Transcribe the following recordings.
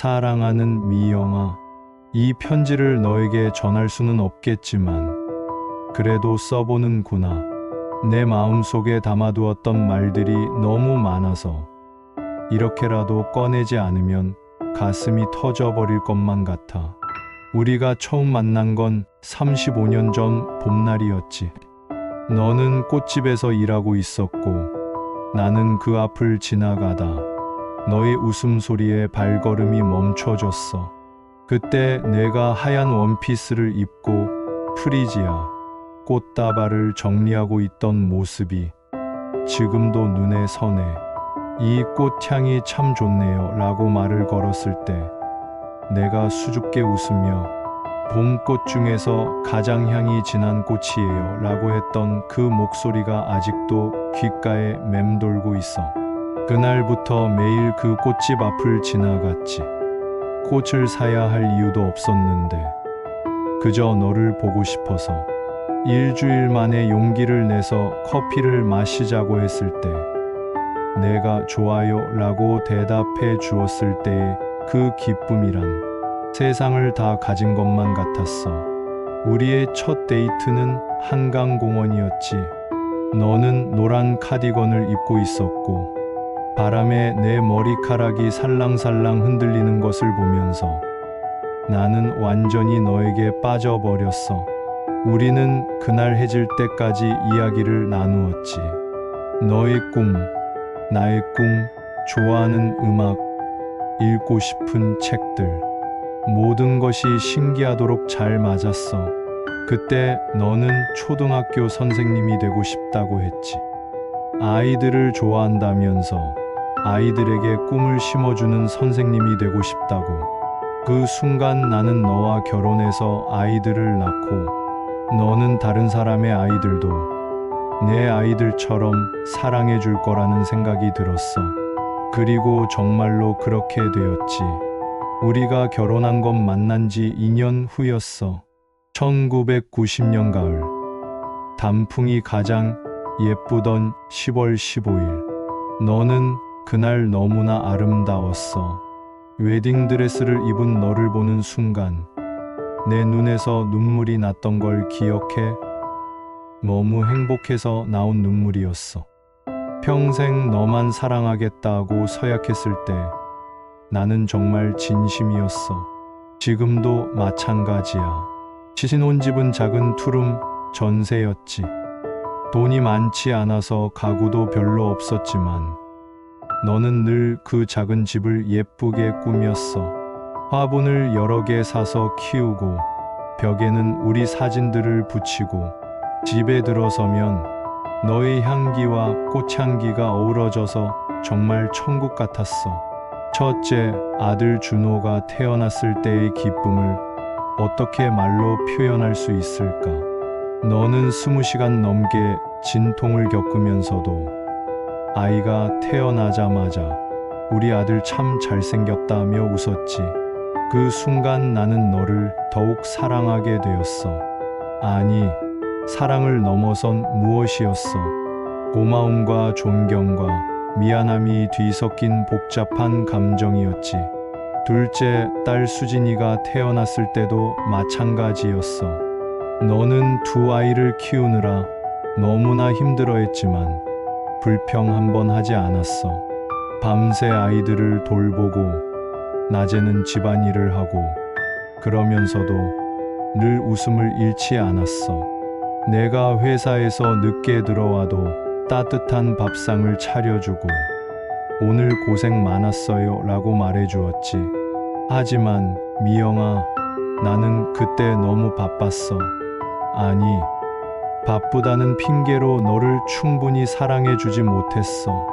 사랑하는 미영아, 이 편지를 너에게 전할 수는 없겠지만 그래도 써보는구나. 내 마음속에 담아두었던 말들이 너무 많아서 이렇게라도 꺼내지 않으면 가슴이 터져버릴 것만 같아. 우리가 처음 만난 건 35년 전 봄날이었지. 너는 꽃집에서 일하고 있었고 나는 그 앞을 지나가다 너의 웃음소리에 발걸음이 멈춰졌어. 그때 내가 하얀 원피스를 입고 프리지아 꽃다발을 정리하고 있던 모습이 지금도 눈에 선해. 이 꽃향이 참 좋네요 라고 말을 걸었을 때 내가 수줍게 웃으며 봄꽃 중에서 가장 향이 진한 꽃이에요 라고 했던 그 목소리가 아직도 귓가에 맴돌고 있어. 그날부터 매일 그 꽃집 앞을 지나갔지. 꽃을 사야 할 이유도 없었는데 그저 너를 보고 싶어서. 일주일 만에 용기를 내서 커피를 마시자고 했을 때 내가 좋아요 라고 대답해 주었을 때의 그 기쁨이란 세상을 다 가진 것만 같았어. 우리의 첫 데이트는 한강공원이었지. 너는 노란 카디건을 입고 있었고 바람에 내 머리카락이 살랑살랑 흔들리는 것을 보면서 나는 완전히 너에게 빠져버렸어. 우리는 그날 해질 때까지 이야기를 나누었지. 너의 꿈, 나의 꿈, 좋아하는 음악, 읽고 싶은 책들, 모든 것이 신기하도록 잘 맞았어. 그때 너는 초등학교 선생님이 되고 싶다고 했지. 아이들을 좋아한다면서 아이들에게 꿈을 심어주는 선생님이 되고 싶다고. 그 순간 나는 너와 결혼해서 아이들을 낳고 너는 다른 사람의 아이들도 내 아이들처럼 사랑해 줄 거라는 생각이 들었어. 그리고 정말로 그렇게 되었지. 우리가 결혼한 건 만난 지 2년 후였어. 1990년 가을. 단풍이 가장 예쁘던 10월 15일. 너는 그날 너무나 아름다웠어. 웨딩드레스를 입은 너를 보는 순간 내 눈에서 눈물이 났던 걸 기억해? 너무 행복해서 나온 눈물이었어. 평생 너만 사랑하겠다고 서약했을 때 나는 정말 진심이었어. 지금도 마찬가지야. 신혼집은 작은 투룸 전세였지. 돈이 많지 않아서 가구도 별로 없었지만 너는 늘 그 작은 집을 예쁘게 꾸몄어. 화분을 여러 개 사서 키우고 벽에는 우리 사진들을 붙이고 집에 들어서면 너의 향기와 꽃향기가 어우러져서 정말 천국 같았어. 첫째 아들 준호가 태어났을 때의 기쁨을 어떻게 말로 표현할 수 있을까? 너는 20시간 넘게 진통을 겪으면서도 아이가 태어나자마자 우리 아들 참 잘생겼다며 웃었지. 그 순간 나는 너를 더욱 사랑하게 되었어. 아니, 사랑을 넘어선 무엇이었어? 고마움과 존경과 미안함이 뒤섞인 복잡한 감정이었지. 둘째 딸 수진이가 태어났을 때도 마찬가지였어. 너는 두 아이를 키우느라 너무나 힘들어했지만 불평 한 번 하지 않았어. 밤새 아이들을 돌보고 낮에는 집안일을 하고 그러면서도 늘 웃음을 잃지 않았어. 내가 회사에서 늦게 들어와도 따뜻한 밥상을 차려주고 오늘 고생 많았어요 라고 말해주었지. 하지만 미영아, 나는 그때 너무 바빴어. 아니, 바쁘다는 핑계로 너를 충분히 사랑해주지 못했어.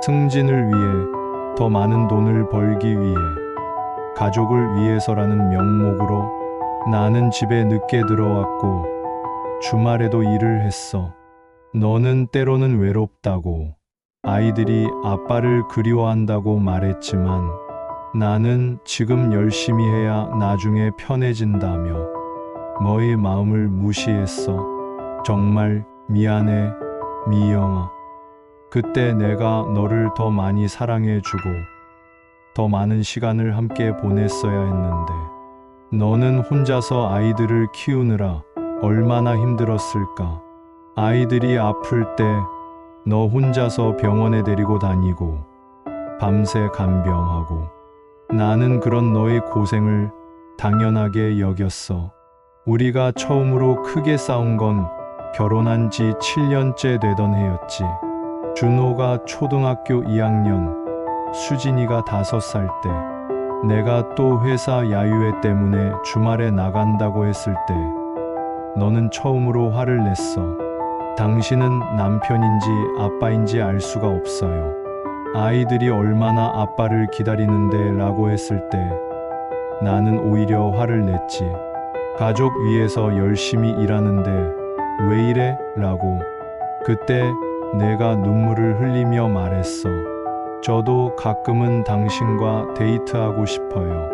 승진을 위해, 더 많은 돈을 벌기 위해, 가족을 위해서라는 명목으로 나는 집에 늦게 들어왔고 주말에도 일을 했어. 너는 때로는 외롭다고, 아이들이 아빠를 그리워한다고 말했지만 나는 지금 열심히 해야 나중에 편해진다며 너의 마음을 무시했어. 정말 미안해, 미영아. 그때 내가 너를 더 많이 사랑해주고 더 많은 시간을 함께 보냈어야 했는데, 너는 혼자서 아이들을 키우느라 얼마나 힘들었을까? 아이들이 아플 때 너 혼자서 병원에 데리고 다니고 밤새 간병하고, 나는 그런 너의 고생을 당연하게 여겼어. 우리가 처음으로 크게 싸운 건 결혼한 지 7년째 되던 해였지. 준호가 초등학교 2학년, 수진이가 5살 때, 내가 또 회사 야유회 때문에 주말에 나간다고 했을 때, 너는 처음으로 화를 냈어. 당신은 남편인지 아빠인지 알 수가 없어요. 아이들이 얼마나 아빠를 기다리는데 라고 했을 때, 나는 오히려 화를 냈지. 가족 위해서 열심히 일하는데 왜 이래? 라고. 그때 내가 눈물을 흘리며 말했어. 저도 가끔은 당신과 데이트하고 싶어요.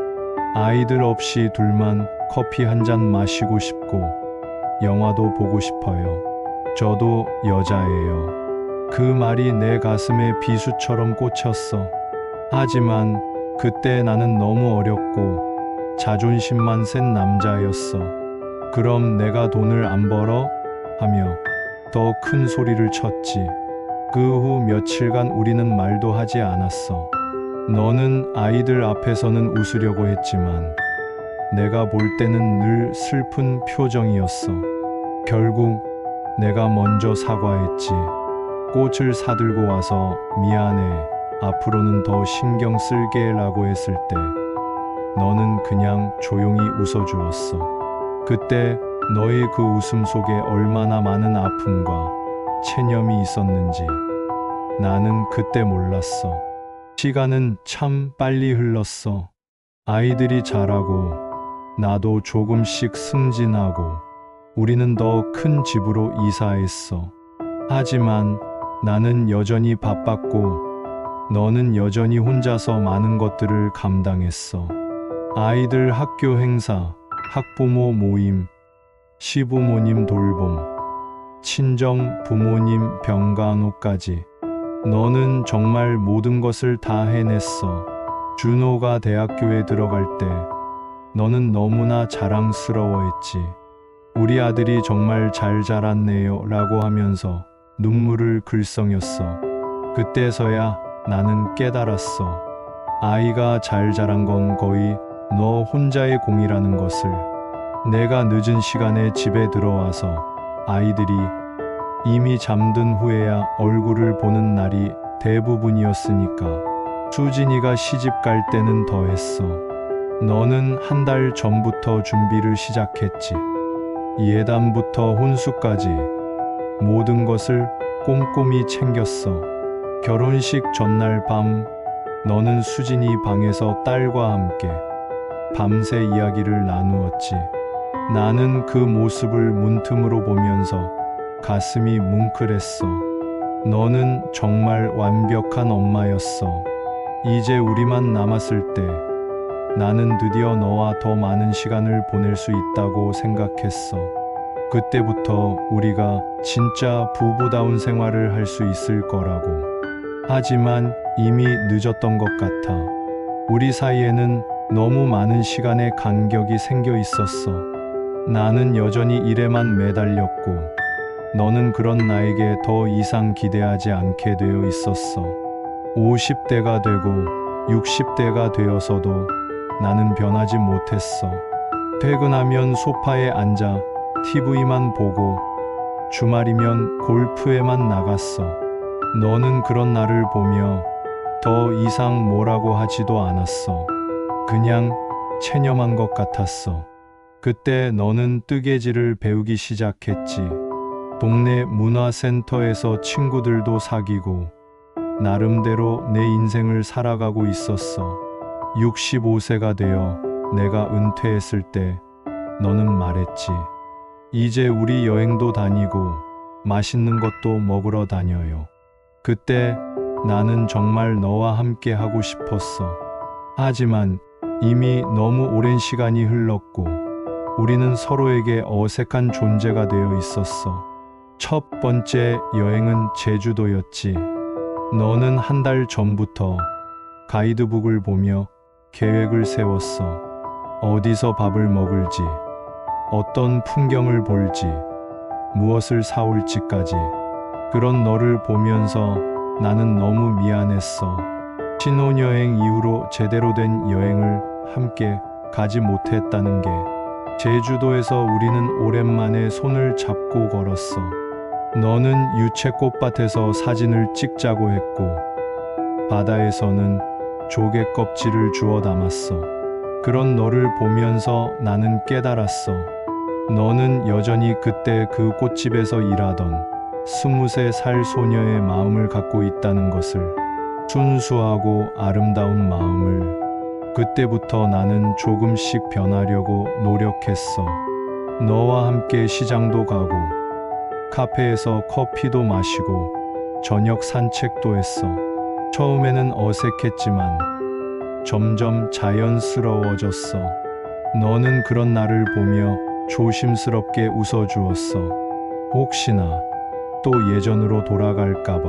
아이들 없이 둘만 커피 한 잔 마시고 싶고 영화도 보고 싶어요. 저도 여자예요. 그 말이 내 가슴에 비수처럼 꽂혔어. 하지만 그때 나는 너무 어렸고 자존심만 센 남자였어. 그럼 내가 돈을 안 벌어? 하며 더 큰 소리를 쳤지. 그 후 며칠간 우리는 말도 하지 않았어. 너는 아이들 앞에서는 웃으려고 했지만 내가 볼 때는 늘 슬픈 표정이었어. 결국 내가 먼저 사과했지. 꽃을 사들고 와서 미안해. 앞으로는 더 신경 쓸게 라고 했을 때 너는 그냥 조용히 웃어주었어. 그때 너의 그 웃음 속에 얼마나 많은 아픔과 체념이 있었는지 나는 그때 몰랐어. 시간은 참 빨리 흘렀어. 아이들이 자라고 나도 조금씩 승진하고 우리는 더 큰 집으로 이사했어. 하지만 나는 여전히 바빴고 너는 여전히 혼자서 많은 것들을 감당했어. 아이들 학교 행사, 학부모 모임, 시부모님 돌봄, 친정 부모님 병간호까지 너는 정말 모든 것을 다 해냈어. 준호가 대학교에 들어갈 때 너는 너무나 자랑스러워했지. 우리 아들이 정말 잘 자랐네요 라고 하면서 눈물을 글썽였어. 그때서야 나는 깨달았어. 아이가 잘 자란 건 거의 너 혼자의 공이라는 것을. 내가 늦은 시간에 집에 들어와서 아이들이 이미 잠든 후에야 얼굴을 보는 날이 대부분이었으니까. 수진이가 시집 갈 때는 더 했어. 너는 한 달 전부터 준비를 시작했지. 예단부터 혼수까지 모든 것을 꼼꼼히 챙겼어. 결혼식 전날 밤 너는 수진이 방에서 딸과 함께 밤새 이야기를 나누었지. 나는 그 모습을 문틈으로 보면서 가슴이 뭉클했어. 너는 정말 완벽한 엄마였어. 이제 우리만 남았을 때 나는 드디어 너와 더 많은 시간을 보낼 수 있다고 생각했어. 그때부터 우리가 진짜 부부다운 생활을 할 수 있을 거라고. 하지만 이미 늦었던 것 같아. 우리 사이에는 너무 많은 시간의 간격이 생겨 있었어. 나는 여전히 일에만 매달렸고 너는 그런 나에게 더 이상 기대하지 않게 되어 있었어. 50대가 되고 60대가 되어서도 나는 변하지 못했어. 퇴근하면 소파에 앉아 TV만 보고 주말이면 골프에만 나갔어. 너는 그런 나를 보며 더 이상 뭐라고 하지도 않았어. 그냥 체념한 것 같았어. 그때 너는 뜨개질을 배우기 시작했지. 동네 문화센터에서 친구들도 사귀고 나름대로 내 인생을 살아가고 있었어. 65세가 되어 내가 은퇴했을 때 너는 말했지. 이제 우리 여행도 다니고 맛있는 것도 먹으러 다녀요. 그때 나는 정말 너와 함께 하고 싶었어. 하지만 이미 너무 오랜 시간이 흘렀고 우리는 서로에게 어색한 존재가 되어 있었어. 첫 번째 여행은 제주도였지. 너는 한 달 전부터 가이드북을 보며 계획을 세웠어. 어디서 밥을 먹을지, 어떤 풍경을 볼지, 무엇을 사올지까지. 그런 너를 보면서 나는 너무 미안했어. 신혼여행 이후로 제대로 된 여행을 함께 가지 못했다는 게. 제주도에서 우리는 오랜만에 손을 잡고 걸었어. 너는 유채꽃밭에서 사진을 찍자고 했고, 바다에서는 조개 껍질을 주워 담았어. 그런 너를 보면서 나는 깨달았어. 너는 여전히 그때 그 꽃집에서 일하던 23살 소녀의 마음을 갖고 있다는 것을. 순수하고 아름다운 마음을. 그때부터 나는 조금씩 변하려고 노력했어. 너와 함께 시장도 가고, 카페에서 커피도 마시고, 저녁 산책도 했어. 처음에는 어색했지만 점점 자연스러워졌어. 너는 그런 나를 보며 조심스럽게 웃어주었어. 혹시나 또 예전으로 돌아갈까봐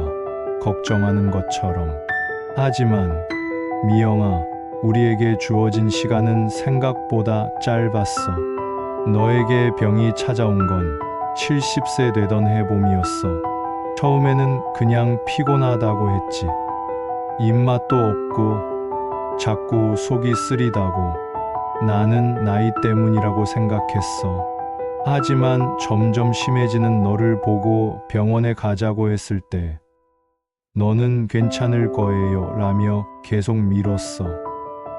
걱정하는 것처럼. 하지만 미영아, 우리에게 주어진 시간은 생각보다 짧았어. 너에게 병이 찾아온 건 70세 되던 해봄이었어. 처음에는 그냥 피곤하다고 했지. 입맛도 없고 자꾸 속이 쓰리다고. 나는 나이 때문이라고 생각했어. 하지만 점점 심해지는 너를 보고 병원에 가자고 했을 때 너는 괜찮을 거예요 라며 계속 미뤘어.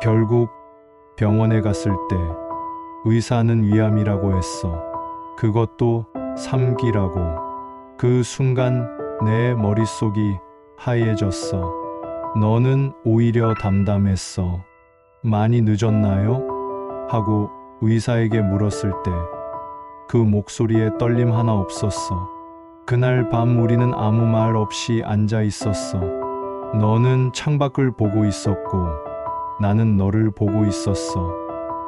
결국 병원에 갔을 때 의사는 위암이라고 했어. 그것도 3기라고. 그 순간 내 머릿속이 하얘졌어. 너는 오히려 담담했어. 많이 늦었나요? 하고 의사에게 물었을 때 그 목소리에 떨림 하나 없었어. 그날 밤 우리는 아무 말 없이 앉아 있었어. 너는 창밖을 보고 있었고 나는 너를 보고 있었어.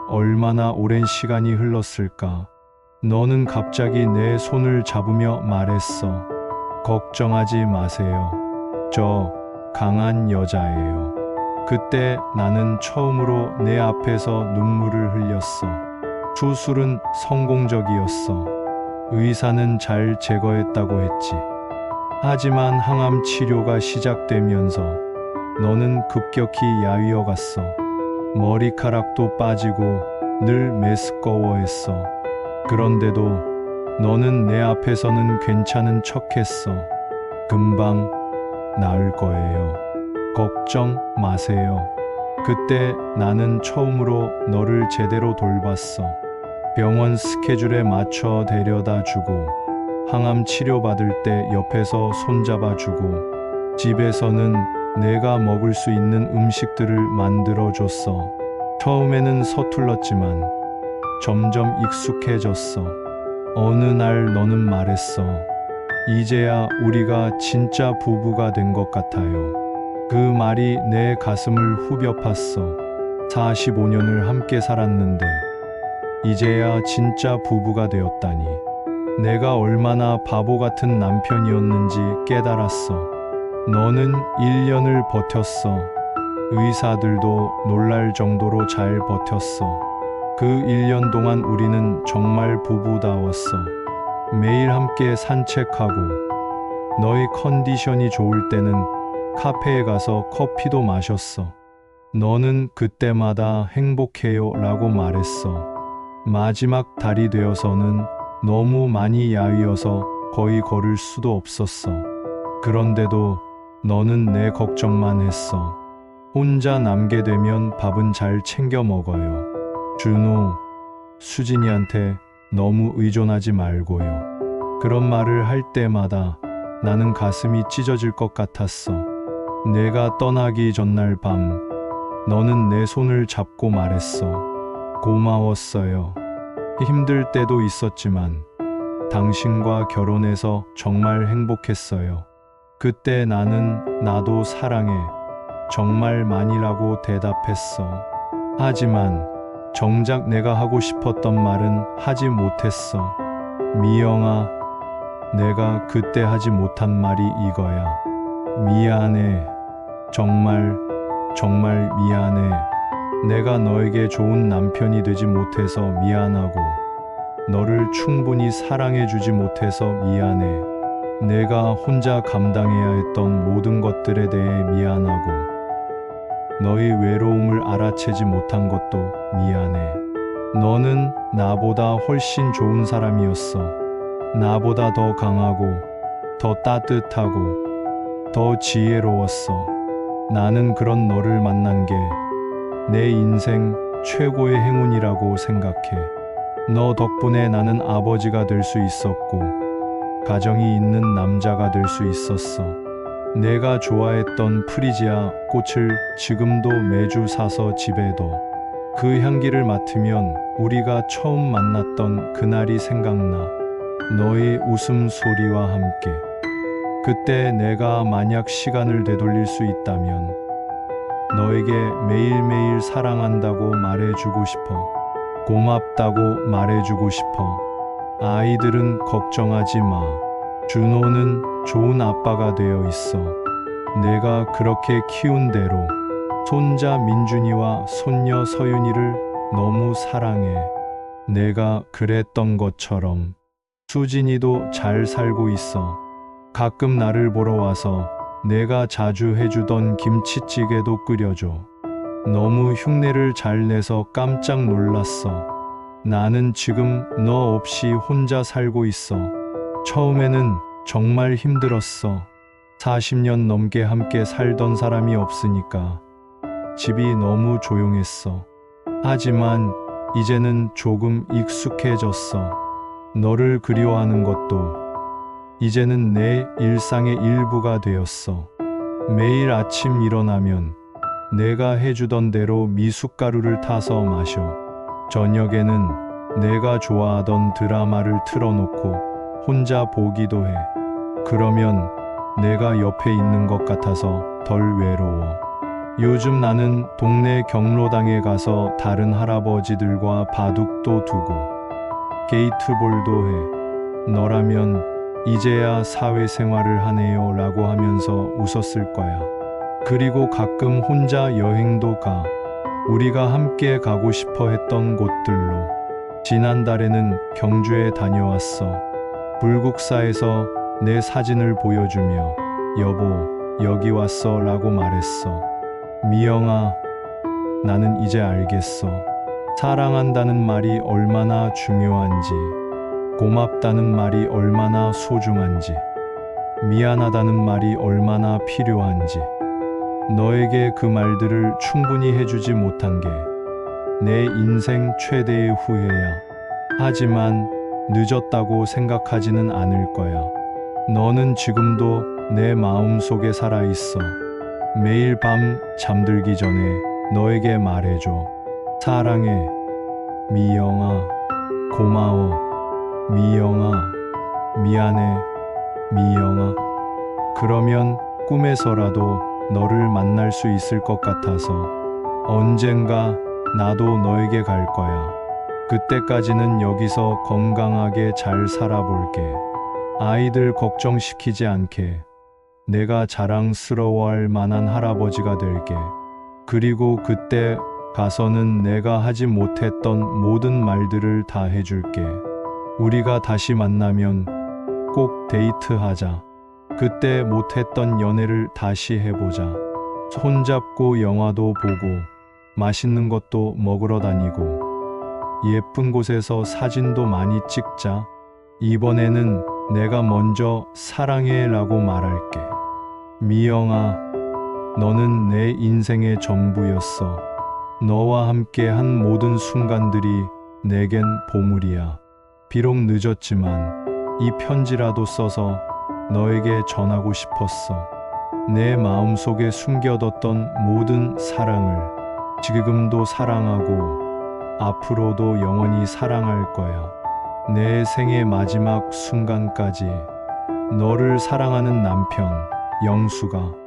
얼마나 오랜 시간이 흘렀을까. 너는 갑자기 내 손을 잡으며 말했어. 걱정하지 마세요. 저 강한 여자예요. 그때 나는 처음으로 내 앞에서 눈물을 흘렸어. 수술은 성공적이었어. 의사는 잘 제거했다고 했지. 하지만 항암 치료가 시작되면서 너는 급격히 야위어 갔어. 머리카락도 빠지고 늘 메스꺼워했어. 그런데도 너는 내 앞에서는 괜찮은 척했어. 금방 나을 거예요. 걱정 마세요. 그때 나는 처음으로 너를 제대로 돌봤어. 병원 스케줄에 맞춰 데려다 주고, 항암 치료받을 때 옆에서 손잡아 주고, 집에서는 내가 먹을 수 있는 음식들을 만들어 줬어. 처음에는 서툴렀지만 점점 익숙해졌어. 어느 날 너는 말했어. 이제야 우리가 진짜 부부가 된 것 같아요. 그 말이 내 가슴을 후벼 팠어. 45년을 함께 살았는데 이제야 진짜 부부가 되었다니. 내가 얼마나 바보 같은 남편이었는지 깨달았어. 너는 1년을 버텼어. 의사들도 놀랄 정도로 잘 버텼어. 그 1년 동안 우리는 정말 부부다웠어. 매일 함께 산책하고, 너의 컨디션이 좋을 때는 카페에 가서 커피도 마셨어. 너는 그때마다 행복해요 라고 말했어. 마지막 달이 되어서는 너무 많이 야위어서 거의 걸을 수도 없었어. 그런데도 너는 내 걱정만 했어. 혼자 남게 되면 밥은 잘 챙겨 먹어요. 준호, 수진이한테 너무 의존하지 말고요. 그런 말을 할 때마다 나는 가슴이 찢어질 것 같았어. 내가 떠나기 전날 밤, 너는 내 손을 잡고 말했어. 고마웠어요. 힘들 때도 있었지만 당신과 결혼해서 정말 행복했어요. 그때 나는 나도 사랑해. 정말 많이라고 대답했어. 하지만 정작 내가 하고 싶었던 말은 하지 못했어. 미영아, 내가 그때 하지 못한 말이 이거야. 미안해. 정말 정말 미안해. 내가 너에게 좋은 남편이 되지 못해서 미안하고, 너를 충분히 사랑해주지 못해서 미안해. 내가 혼자 감당해야 했던 모든 것들에 대해 미안하고, 너의 외로움을 알아채지 못한 것도 미안해. 너는 나보다 훨씬 좋은 사람이었어. 나보다 더 강하고, 더 따뜻하고, 더 지혜로웠어. 나는 그런 너를 만난 게 내 인생 최고의 행운이라고 생각해. 너 덕분에 나는 아버지가 될 수 있었고, 가정이 있는 남자가 될 수 있었어. 내가 좋아했던 프리지아 꽃을 지금도 매주 사서 집에 둬. 그 향기를 맡으면 우리가 처음 만났던 그날이 생각나. 너의 웃음소리와 함께. 그때 내가 만약 시간을 되돌릴 수 있다면 너에게 매일매일 사랑한다고 말해주고 싶어. 고맙다고 말해주고 싶어. 아이들은 걱정하지 마. 준호는 좋은 아빠가 되어 있어. 내가 그렇게 키운 대로 손자 민준이와 손녀 서윤이를 너무 사랑해. 내가 그랬던 것처럼 수진이도 잘 살고 있어. 가끔 나를 보러 와서 내가 자주 해주던 김치찌개도 끓여줘. 너무 흉내를 잘 내서 깜짝 놀랐어. 나는 지금 너 없이 혼자 살고 있어. 처음에는 정말 힘들었어. 40년 넘게 함께 살던 사람이 없으니까 집이 너무 조용했어. 하지만 이제는 조금 익숙해졌어. 너를 그리워하는 것도 이제는 내 일상의 일부가 되었어. 매일 아침 일어나면 내가 해주던 대로 미숫가루를 타서 마셔. 저녁에는 내가 좋아하던 드라마를 틀어놓고 혼자 보기도 해. 그러면 내가 옆에 있는 것 같아서 덜 외로워. 요즘 나는 동네 경로당에 가서 다른 할아버지들과 바둑도 두고 게이트볼도 해. 너라면 이제야 사회생활을 하네요 라고 하면서 웃었을 거야. 그리고 가끔 혼자 여행도 가. 우리가 함께 가고 싶어 했던 곳들로. 지난달에는 경주에 다녀왔어. 불국사에서 내 사진을 보여주며 여보 여기 왔어 라고 말했어. 미영아, 나는 이제 알겠어. 사랑한다는 말이 얼마나 중요한지, 고맙다는 말이 얼마나 소중한지, 미안하다는 말이 얼마나 필요한지. 너에게 그 말들을 충분히 해주지 못한 게 내 인생 최대의 후회야. 하지만 늦었다고 생각하지는 않을 거야. 너는 지금도 내 마음속에 살아있어. 매일 밤 잠들기 전에 너에게 말해줘. 사랑해. 미영아. 고마워. 미영아. 미안해. 미영아. 그러면 꿈에서라도 너를 만날 수 있을 것 같아서 언젠가 나도 너에게 갈 거야. 그때까지는 여기서 건강하게 잘 살아볼게. 아이들 걱정시키지 않게. 내가 자랑스러워할 만한 할아버지가 될게. 그리고 그때 가서는 내가 하지 못했던 모든 말들을 다 해줄게. 우리가 다시 만나면 꼭 데이트하자. 그때 못했던 연애를 다시 해보자. 손잡고 영화도 보고 맛있는 것도 먹으러 다니고 예쁜 곳에서 사진도 많이 찍자. 이번에는 내가 먼저 사랑해 라고 말할게. 미영아, 너는 내 인생의 전부였어. 너와 함께 한 모든 순간들이 내겐 보물이야. 비록 늦었지만 이 편지라도 써서 너에게 전하고 싶었어. 내 마음속에 숨겨뒀던 모든 사랑을 지금도 사랑하고 앞으로도 영원히 사랑할 거야. 내 생의 마지막 순간까지 너를 사랑하는 남편 영수가.